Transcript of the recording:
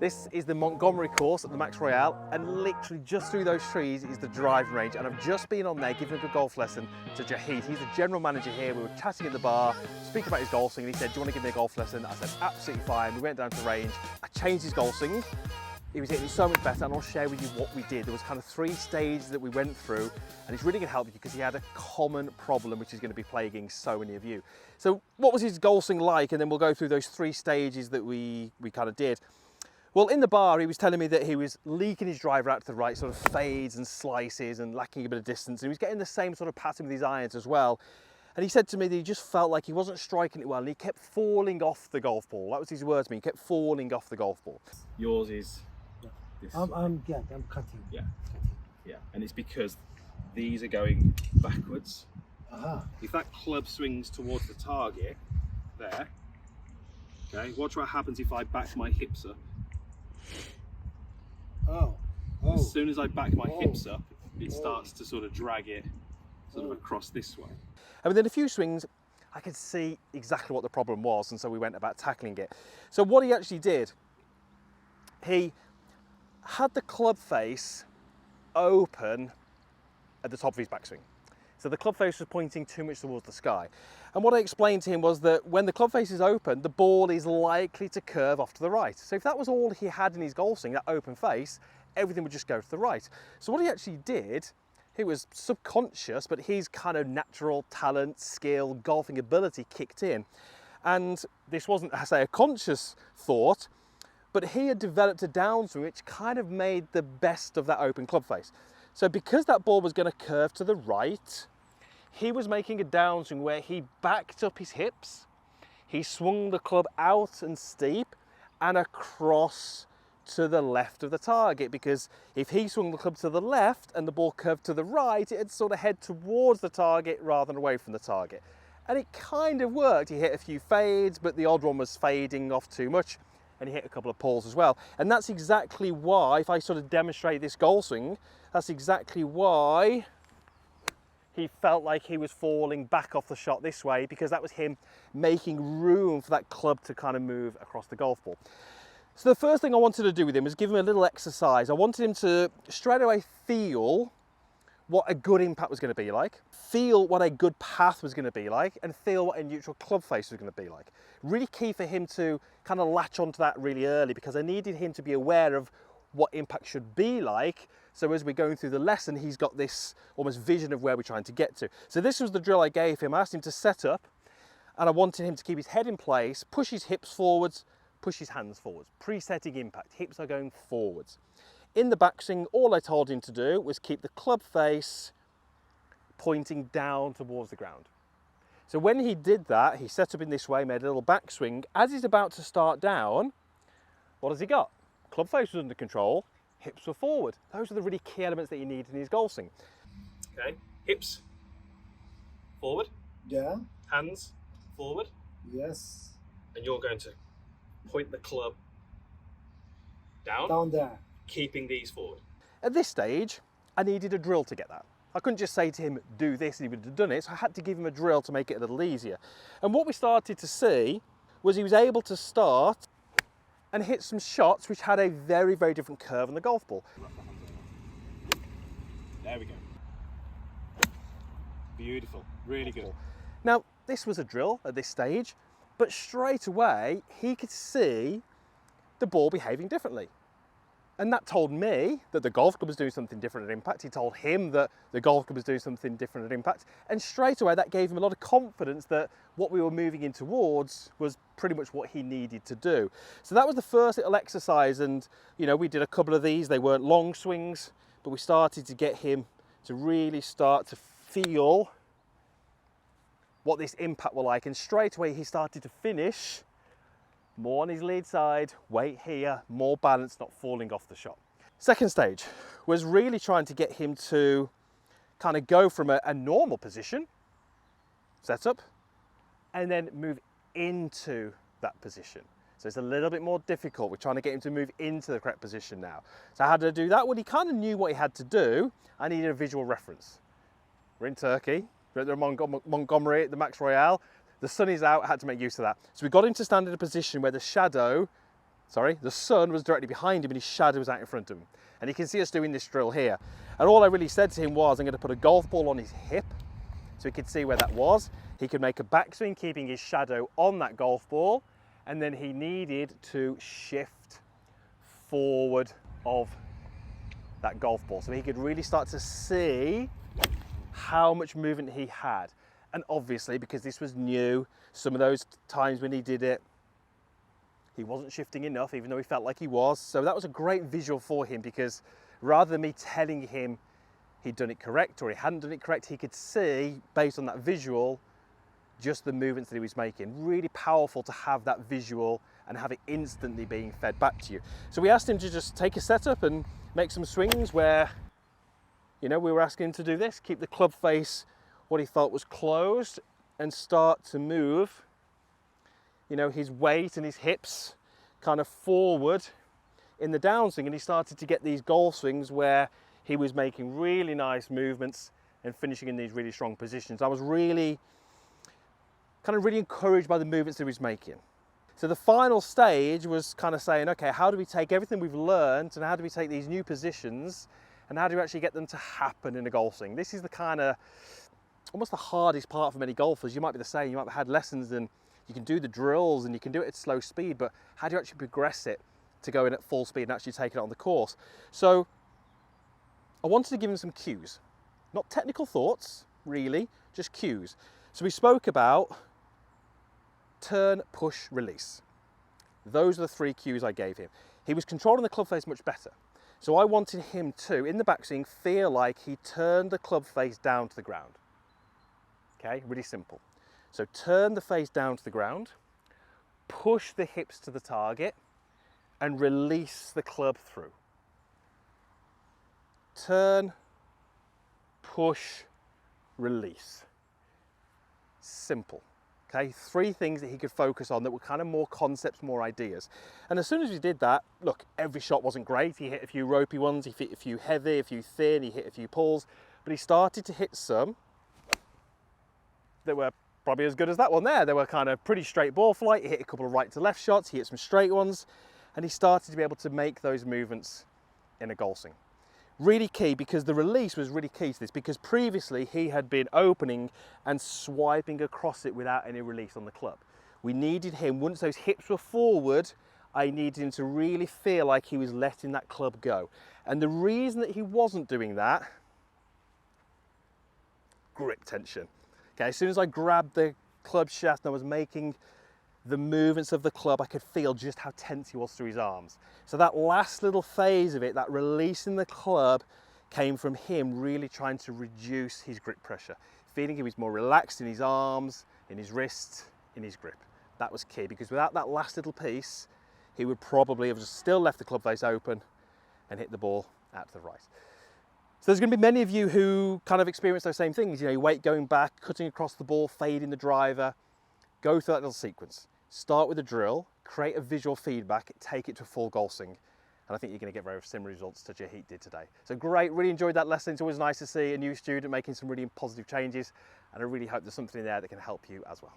This is the Montgomery course at the Max Royale, and literally just through those trees is the driving range, and I've just been on there giving a golf lesson to Cahit. He's the general manager here. We were chatting at the bar, speaking about his golf swing, and he said, do you want to give me a golf lesson? I said, absolutely fine. We went down to the range, I changed his golf swing. He was hitting so much better, and I'll share with you what we did. There was kind of 3 stages that we went through, and it's really going to help you because he had a common problem which is going to be plaguing so many of you. So what was his golf swing like? And then we'll go through those 3 stages that we kind of did. Well, in the bar, he was telling me that he was leaking his driver out to the right, sort of fades and slices and lacking a bit of distance. And he was getting the same sort of pattern with his irons as well. And he said to me that he just felt like he wasn't striking it well, and he kept falling off the golf ball. That was his word to me. He kept falling off the golf ball. Yours is this. I'm cutting. Yeah, yeah. And it's because these are going backwards. If that club swings towards the target, there, okay, watch what happens if I back my hips up. As soon as I back my hips up, it starts to sort of drag it sort of across this way. And within a few swings, I could see exactly what the problem was, and so we went about tackling it. So what he actually did, he had the club face open at the top of his backswing. So the club face was pointing too much towards the sky. And what I explained to him was that when the club face is open, the ball is likely to curve off to the right. So if that was all he had in his golf swing, that open face, everything would just go to the right. So what he actually did, he was subconscious, but his kind of natural talent, skill, golfing ability kicked in. And this wasn't, I say, a conscious thought, but he had developed a downswing which kind of made the best of that open club face. So because that ball was going to curve to the right, he was making a downswing where he backed up his hips, he swung the club out and steep and across to the left of the target, because if he swung the club to the left and the ball curved to the right, it'd sort of head towards the target rather than away from the target. And it kind of worked. He hit a few fades, but the odd one was fading off too much, and he hit a couple of pulls as well. And that's exactly why, if I sort of demonstrate this golf swing, that's exactly why he felt like he was falling back off the shot this way, because that was him making room for that club to kind of move across the golf ball. So the first thing I wanted to do with him was give him a little exercise. I wanted him to straight away feel what a good impact was going to be like, feel what a good path was going to be like, and feel what a neutral club face was going to be like. Really key for him to kind of latch onto that really early, because I needed him to be aware of what impact should be like. So as we're going through the lesson, he's got this almost vision of where we're trying to get to. So this was the drill I gave him. I asked him to set up, and I wanted him to keep his head in place, push his hips forwards, push his hands forwards. Pre-setting impact, hips are going forwards. In the backswing, all I told him to do was keep the club face pointing down towards the ground. So when he did that, he set up in this way, made a little backswing. As he's about to start down, what has he got? Club face was under control, hips were forward. Those are the really key elements that you need in his golf swing. Okay, hips forward. Yeah. Hands forward. Yes. And you're going to point the club down. Down there. Keeping these forward. At this stage, I needed a drill to get that. I couldn't just say to him, do this, and he would have done it, so I had to give him a drill to make it a little easier. And what we started to see was he was able to start and hit some shots which had a very, very different curve on the golf ball. There we go. Beautiful, really good. Now, this was a drill at this stage, but straight away, he could see the ball behaving differently. And that told me that the golf club was doing something different at impact. He told him that the golf club was doing something different at impact. And straight away, that gave him a lot of confidence that what we were moving in towards was pretty much what he needed to do. So that was the first little exercise. And, you know, we did a couple of these. They weren't long swings, but we started to get him to really start to feel what this impact were like. And straight away, he started to finish more on his lead side, weight here, more balance, not falling off the shot. Second stage was really trying to get him to kind of go from a normal position, set up, and then move into that position. So it's a little bit more difficult. We're trying to get him to move into the correct position now. So how did I do that? Well, he kind of knew what he had to do. I needed a visual reference. We're in Turkey, we're at the Montgomery at the Max Royale. The sun is out, I had to make use of that. So we got him to stand in a position where the shadow the sun was directly behind him and his shadow was out in front of him. And you can see us doing this drill here. And all I really said to him was, I'm going to put a golf ball on his hip so he could see where that was. He could make a backswing, keeping his shadow on that golf ball. And then he needed to shift forward of that golf ball so he could really start to see how much movement he had. And obviously, because this was new, some of those times when he did it, he wasn't shifting enough, even though he felt like he was. So that was a great visual for him, because rather than me telling him he'd done it correct or he hadn't done it correct, he could see, based on that visual, just the movements that he was making. Really powerful to have that visual and have it instantly being fed back to you. So we asked him to just take a setup and make some swings where, you know, we were asking him to do this, keep the club face what he felt was closed and start to move, you know, his weight and his hips kind of forward in the downswing. And he started to get these golf swings where he was making really nice movements and finishing in these really strong positions. I was really encouraged by the movements that he was making. So the final stage was kind of saying, okay, how do we take everything we've learned and how do we take these new positions and how do we actually get them to happen in a golf swing? This is the kind of, almost the hardest part for many golfers. You might be the same, you might have had lessons and you can do the drills and you can do it at slow speed, but how do you actually progress it to go in at full speed and actually take it on the course? So I wanted to give him some cues, not technical thoughts, really, just cues. So we spoke about turn, push, release. Those are the 3 cues I gave him. He was controlling the club face much better. So I wanted him to, in the backswing, feel like he turned the club face down to the ground. Okay, really simple. So turn the face down to the ground, push the hips to the target, and release the club through. Turn, push, release. Simple. Okay, 3 things that he could focus on that were kind of more concepts, more ideas. And as soon as we did that, look, every shot wasn't great. He hit a few ropey ones, he hit a few heavy, a few thin, he hit a few pulls, but he started to hit some that were probably as good as that one there. They were kind of pretty straight ball flight. He hit a couple of right to left shots, he hit some straight ones, and he started to be able to make those movements in a golf swing. Really key, because the release was really key to this, because previously he had been opening and swiping across it without any release on the club. We needed him, once those hips were forward, I needed him to really feel like he was letting that club go. And the reason that he wasn't doing that, grip tension. Okay, as soon as I grabbed the club shaft and I was making the movements of the club, I could feel just how tense he was through his arms. So that last little phase of it, that releasing the club, came from him really trying to reduce his grip pressure, feeling he was more relaxed in his arms, in his wrists, in his grip. That was key, because without that last little piece, he would probably have just still left the club face open and hit the ball out to the right. So there's going to be many of you who kind of experience those same things. You know, your weight going back, cutting across the ball, fading the driver. Go through that little sequence. Start with a drill, create a visual feedback, take it to a full golf swing. And I think you're going to get very similar results to Cahit did today. So great, really enjoyed that lesson. It's always nice to see a new student making some really positive changes. And I really hope there's something in there that can help you as well.